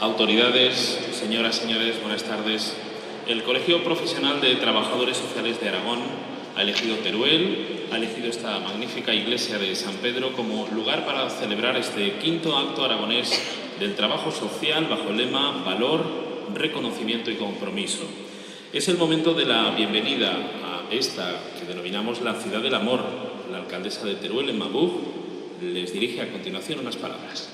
Autoridades, señoras y señores, buenas tardes. El Colegio Profesional de Trabajadores Sociales de Aragón ha elegido Teruel, ha elegido esta magnífica iglesia de San Pedro como lugar para celebrar este quinto acto aragonés del trabajo social bajo el lema Valor, Reconocimiento y Compromiso. Es el momento de la bienvenida a esta que denominamos la Ciudad del Amor. La alcaldesa de Teruel, Emma Buch, les dirige a continuación unas palabras.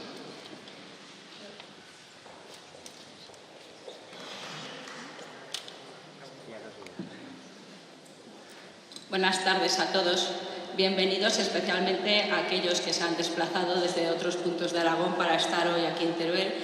Buenas tardes a todos. Bienvenidos especialmente a aquellos que se han desplazado desde otros puntos de Aragón para estar hoy aquí en Teruel.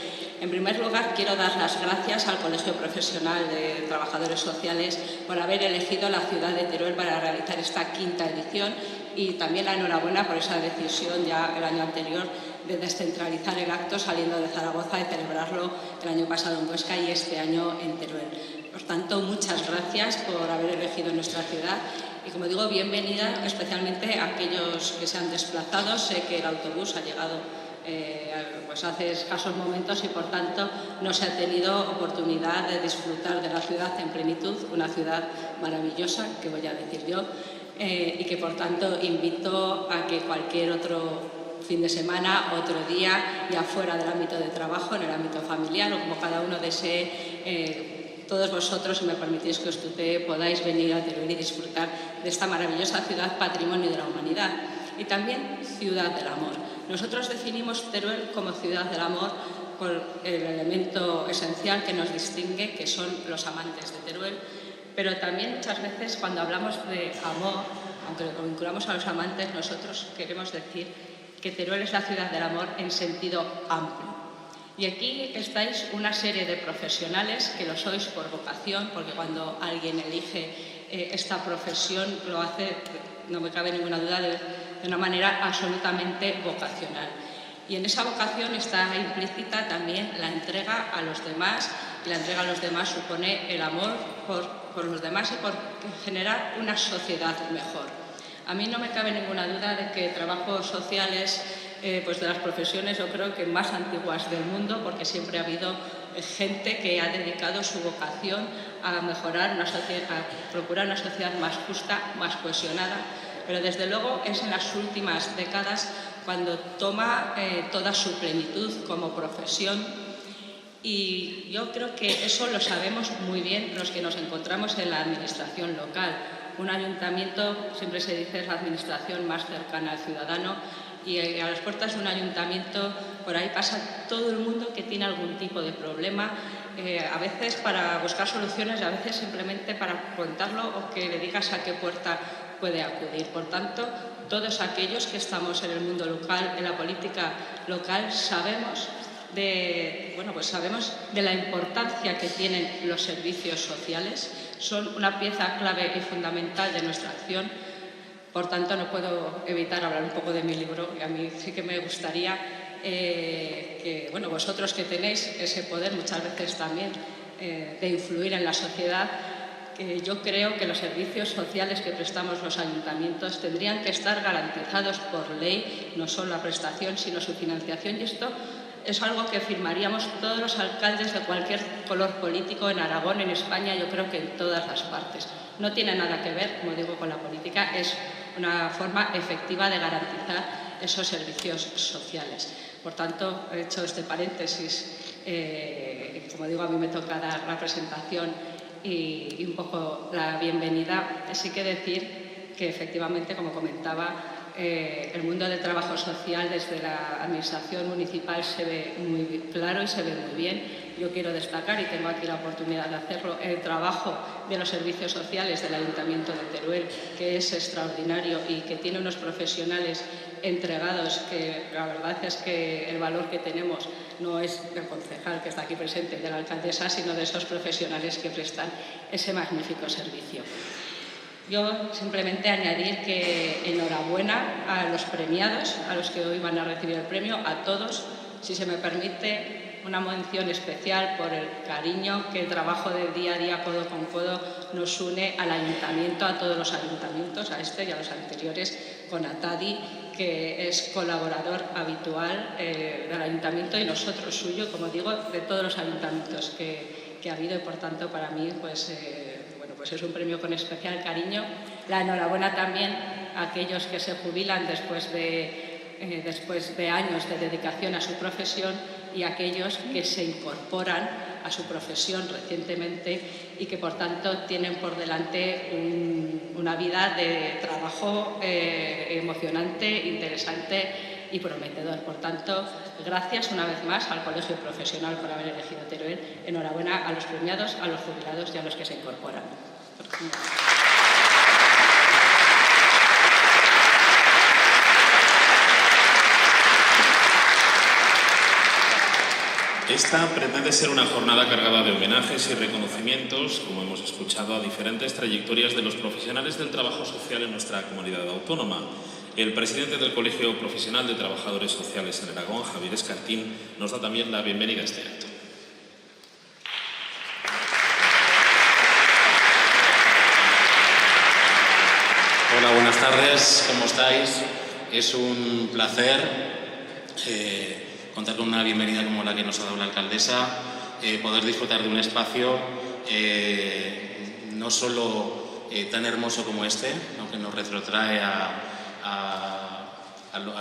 En primer lugar, quiero dar las gracias al Colegio Profesional de Trabajadores Sociales por haber elegido la ciudad de Teruel para realizar esta quinta edición y también la enhorabuena por esa decisión ya el año anterior de descentralizar el acto saliendo de Zaragoza y celebrarlo el año pasado en Huesca y este año en Teruel. Por tanto, muchas gracias por haber elegido nuestra ciudad. Y como digo, bienvenida especialmente a aquellos que se han desplazado. Sé que el autobús ha llegado pues hace escasos momentos y por tanto no se ha tenido oportunidad de disfrutar de la ciudad en plenitud, una ciudad maravillosa, que voy a decir yo, y que por tanto invito a que cualquier otro fin de semana, otro día, ya fuera del ámbito de trabajo, en el ámbito familiar o como cada uno desee, todos vosotros, si me permitís que os tutee, podáis venir a Teruel y disfrutar de esta maravillosa ciudad, patrimonio de la humanidad y también ciudad del amor. Nosotros definimos Teruel como ciudad del amor por el elemento esencial que nos distingue, que son los amantes de Teruel, pero también muchas veces cuando hablamos de amor, aunque lo vinculamos a los amantes, nosotros queremos decir que Teruel es la ciudad del amor en sentido amplio. Y aquí estáis una serie de profesionales que lo sois por vocación, porque cuando alguien elige esta profesión lo hace, no me cabe ninguna duda, de una manera absolutamente vocacional. Y en esa vocación está implícita también la entrega a los demás, y la entrega a los demás supone el amor por los demás y por generar una sociedad mejor. A mí no me cabe ninguna duda de que trabajos sociales, pues de las profesiones yo creo que más antiguas del mundo, porque siempre ha habido gente que ha dedicado su vocación a mejorar una sociedad, a procurar una sociedad más justa, más cohesionada, pero desde luego es en las últimas décadas cuando toma toda su plenitud como profesión. Y yo creo que eso lo sabemos muy bien los que nos encontramos en la administración local. Un ayuntamiento, siempre se dice, es la administración más cercana al ciudadano y a las puertas de un ayuntamiento por ahí pasa todo el mundo que tiene algún tipo de problema, a veces para buscar soluciones y a veces simplemente para contarlo o que le digas a qué puerta puede acudir. Por tanto, todos aquellos que estamos en el mundo local, en la política local, sabemos de la importancia que tienen los servicios sociales, son una pieza clave y fundamental de nuestra acción. Por tanto, no puedo evitar hablar un poco de mi libro y a mí sí que me gustaría que vosotros que tenéis ese poder muchas veces también de influir en la sociedad, que yo creo que los servicios sociales que prestamos los ayuntamientos tendrían que estar garantizados por ley, no solo la prestación, sino su financiación, y esto es algo que firmaríamos todos los alcaldes de cualquier color político en Aragón, en España, yo creo que en todas las partes. No tiene nada que ver, como digo, con la política, es una forma efectiva de garantizar esos servicios sociales. Por tanto, he hecho este paréntesis, como digo, a mí me toca dar la presentación y un poco la bienvenida. Sí que decir que efectivamente, como comentaba, el mundo del trabajo social desde la administración municipal se ve muy claro y se ve muy bien. Yo quiero destacar, y tengo aquí la oportunidad de hacerlo, el trabajo de los servicios sociales del Ayuntamiento de Teruel, que es extraordinario y que tiene unos profesionales entregados, que la verdad es que el valor que tenemos no es del concejal que está aquí presente, de la alcaldesa, sino de esos profesionales que prestan ese magnífico servicio. Yo simplemente añadir que enhorabuena a los premiados, a los que hoy van a recibir el premio, a todos. Si se me permite, una mención especial por el cariño que el trabajo de día a día, codo con codo, nos une al ayuntamiento, a todos los ayuntamientos, a este y a los anteriores, con Atadi, que es colaborador habitual del ayuntamiento y nosotros suyo, como digo, de todos los ayuntamientos que ha habido, y por tanto para mí pues es un premio con especial cariño. La enhorabuena también a aquellos que se jubilan después de años de dedicación a su profesión y a aquellos que se incorporan a su profesión recientemente y que por tanto tienen por delante una vida de trabajo emocionante, interesante y prometedor. Por tanto, gracias una vez más al Colegio Profesional por haber elegido Teruel. Enhorabuena a los premiados, a los jubilados y a los que se incorporan. Esta pretende ser una jornada cargada de homenajes y reconocimientos, como hemos escuchado, a diferentes trayectorias de los profesionales del trabajo social en nuestra comunidad autónoma. El presidente del Colegio Profesional de Trabajadores Sociales en Aragón, Javier Escartín, nos da también la bienvenida a este acto. Hola, buenas tardes, ¿cómo estáis? Es un placer contar con una bienvenida como la que nos ha dado la alcaldesa, poder disfrutar de un espacio no solo tan hermoso como este, aunque nos retrotrae a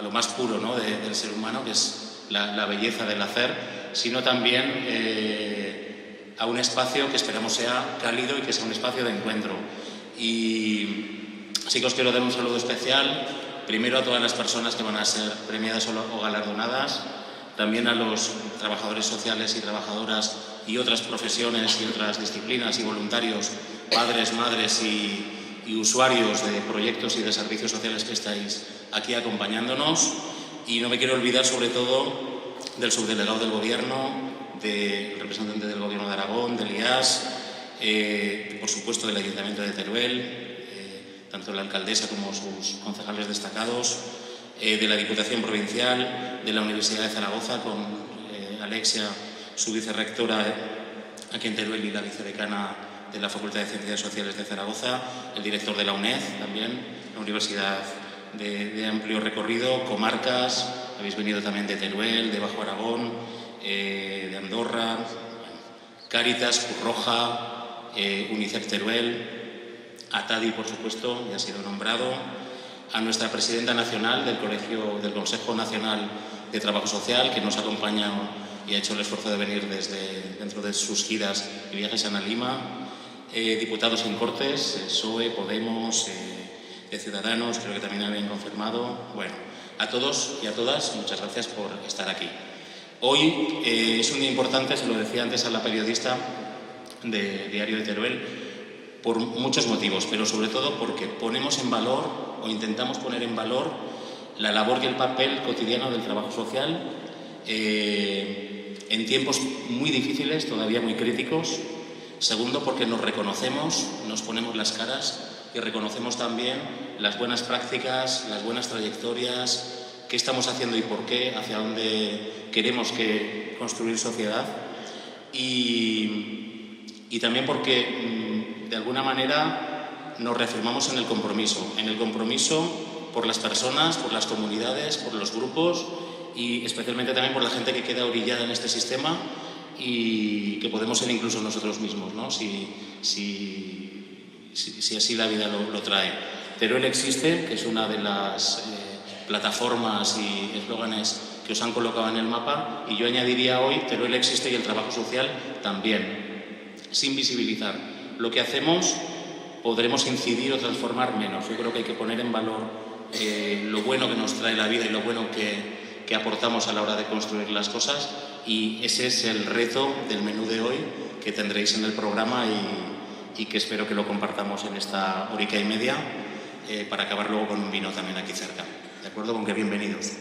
lo más puro, ¿no?, del ser humano, que es la belleza del hacer, sino también a un espacio que esperamos sea cálido y que sea un espacio de encuentro. Y sí que os quiero dar un saludo especial, primero a todas las personas que van a ser premiadas o galardonadas, también a los trabajadores sociales y trabajadoras y otras profesiones y otras disciplinas y voluntarios, padres, madres y usuarios de proyectos y de servicios sociales que estáis aquí acompañándonos. Y no me quiero olvidar sobre todo del subdelegado del Gobierno, del representante del Gobierno de Aragón, del IAS, por supuesto del Ayuntamiento de Teruel, tanto la alcaldesa como sus concejales destacados, de la Diputación Provincial, de la Universidad de Zaragoza, con Alexia, su vicerrectora aquí en Teruel y la vicedecana de la Facultad de Ciencias Sociales de Zaragoza, el director de la UNED también, la universidad de amplio recorrido, comarcas, habéis venido también de Teruel, de Bajo Aragón, de Andorra, Cáritas, Cruz Roja, UNICEF Teruel, a TADI, por supuesto, ya ha sido nombrado, a nuestra presidenta nacional del Consejo Nacional de Trabajo Social, que nos acompaña y ha hecho el esfuerzo de venir desde dentro de sus giras y viajes a Lima, diputados en Cortes, PSOE, Podemos, de Ciudadanos, creo que también habían confirmado. Bueno, a todos y a todas, muchas gracias por estar aquí. Hoy es un día importante, se lo decía antes a la periodista de Diario de Teruel, por muchos motivos, pero sobre todo porque ponemos en valor o intentamos poner en valor la labor y el papel cotidiano del trabajo social en tiempos muy difíciles, todavía muy críticos. Segundo, porque nos reconocemos, nos ponemos las caras y reconocemos también las buenas prácticas, las buenas trayectorias, qué estamos haciendo y por qué, hacia dónde queremos construir sociedad. Y también porque de alguna manera nos reafirmamos en el compromiso por las personas, por las comunidades, por los grupos y especialmente también por la gente que queda orillada en este sistema y que podemos ser incluso nosotros mismos, ¿no?, si así la vida lo trae. Teruel existe, que es una de las plataformas y eslóganes que os han colocado en el mapa, y yo añadiría hoy, Teruel existe y el trabajo social también, sin visibilizar lo que hacemos, podremos incidir o transformar menos. Yo creo que hay que poner en valor lo bueno que nos trae la vida y lo bueno que aportamos a la hora de construir las cosas, y ese es el reto del menú de hoy que tendréis en el programa y que espero que lo compartamos en esta horica y media para acabar luego con un vino también aquí cerca. ¿De acuerdo? Con que bienvenidos.